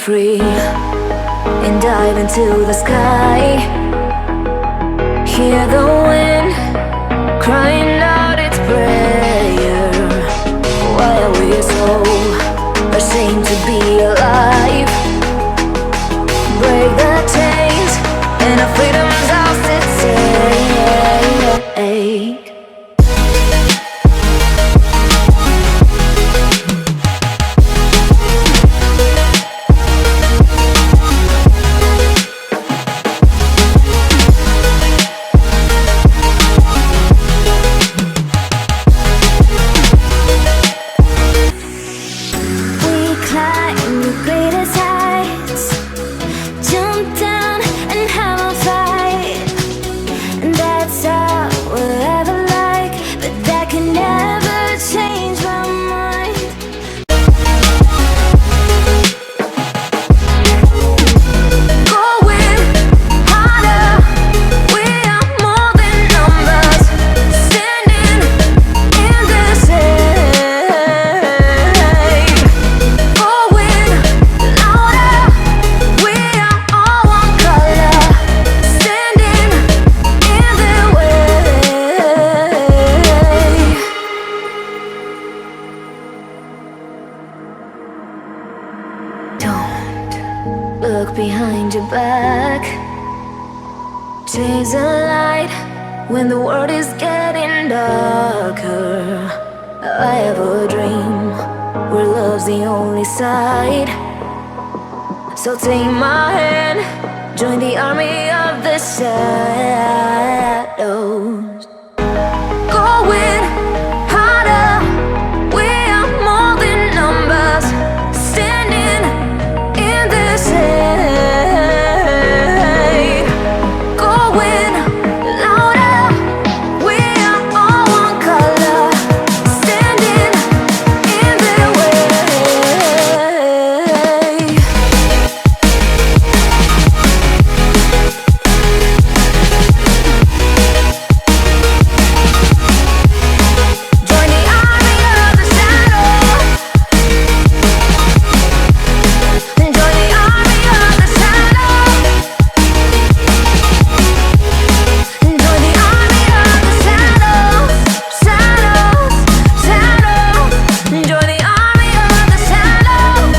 free and dive into the sky. Hear the wind crying out its prayer. Why are we so ashamed to be alive? Break the chains and our freedom's ours to take. Look behind your back. Chase a light when the world is getting darker. I have a dream where love's the only side. So take my hand, join the army of the shadows. Going harder, we are more than numbers. Standing in this shade. Going louder, we are all one color. Standing in their way. Join the army of the shadows. Join the army of the shadows. Join the army of the shadows. Shadows, shadows. Join the army of the shadows.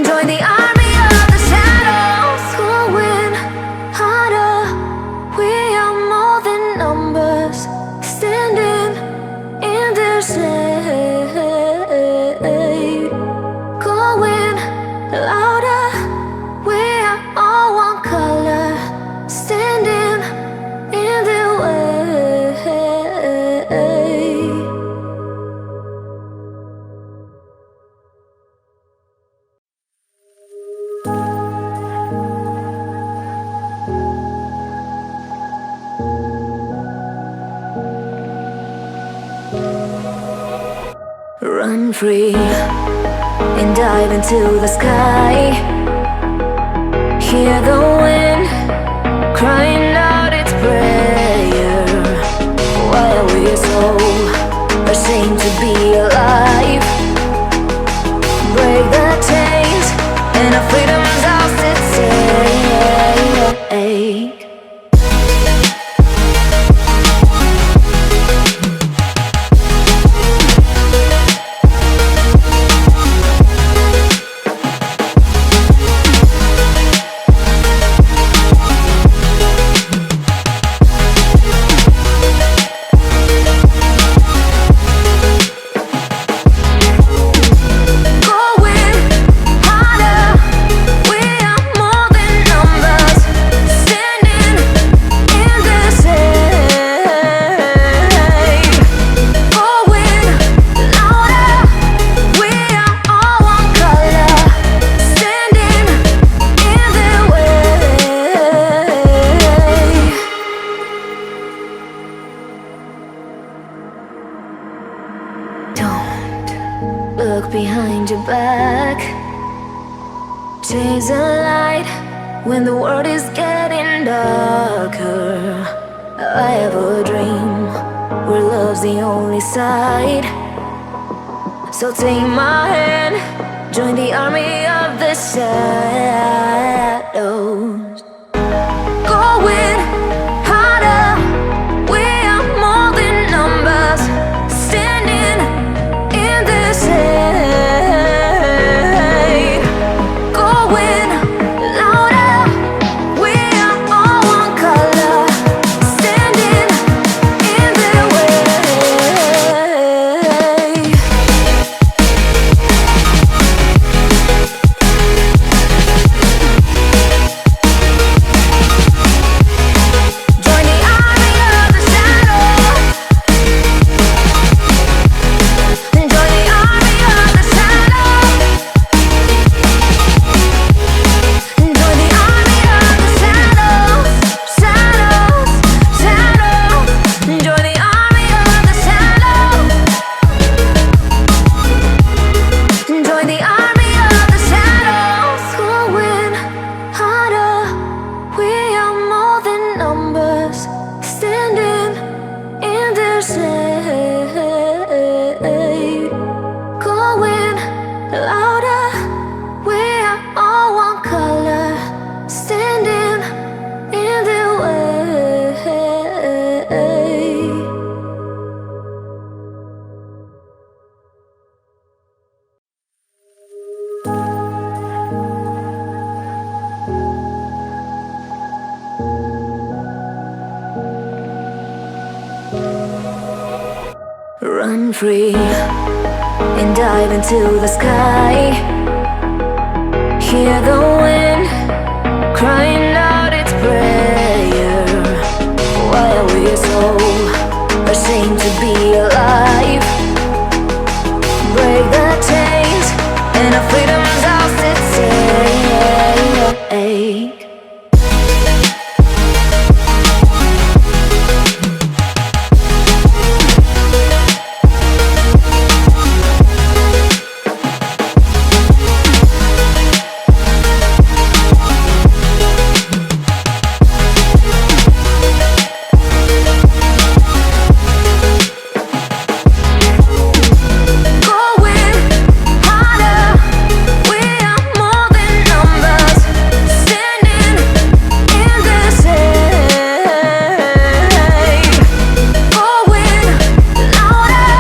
Join the army of the shadows. Going harder, we are more than numbers. Standing in their shade. Going louder, we are all one color. Standing in their way. Run free and dive into the sky. Hear the wind crying out its prayer. Why are we so ashamed to be alive? Break the chains and our freedom's ours to take. Going harder, we are more than numbers. Standing in the shade. Going louder, we are all one color. Standing in their way. Don't look behind your back. Chase a light when the world is getting darker. I have a dream where love's the only side. So take my hand, join the army of the shadows. Going harder, we are more than numbers, standing in this hate. Going louder, we are all one color, standing in their way. Join the army of the shadows. Join the army of the shadows. Join the army of the shadows, shadows, shadows. Join the army of the shadows. Join the army of the shadows. Going harder, we are more than numbers, standing in their shade. Going louder, we are all one color, standing in their way. Run free and dive into the sky. Hear the wind crying out its prayer. Why are we so ashamed to be alive? Break the chains and our freedom's ours to take. Going harder, we are more than numbers, standing in this hate. Going louder,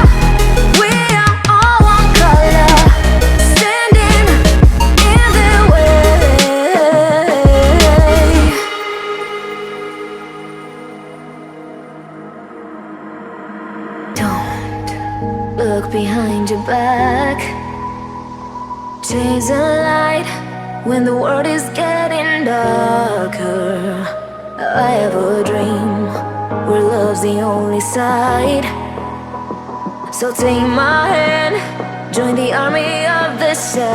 we are all one color, standing in their way. Don't look behind your back. Chase a light when the world is getting darker. I have a dream where love's the only side. So take my hand, join the army of the shadows.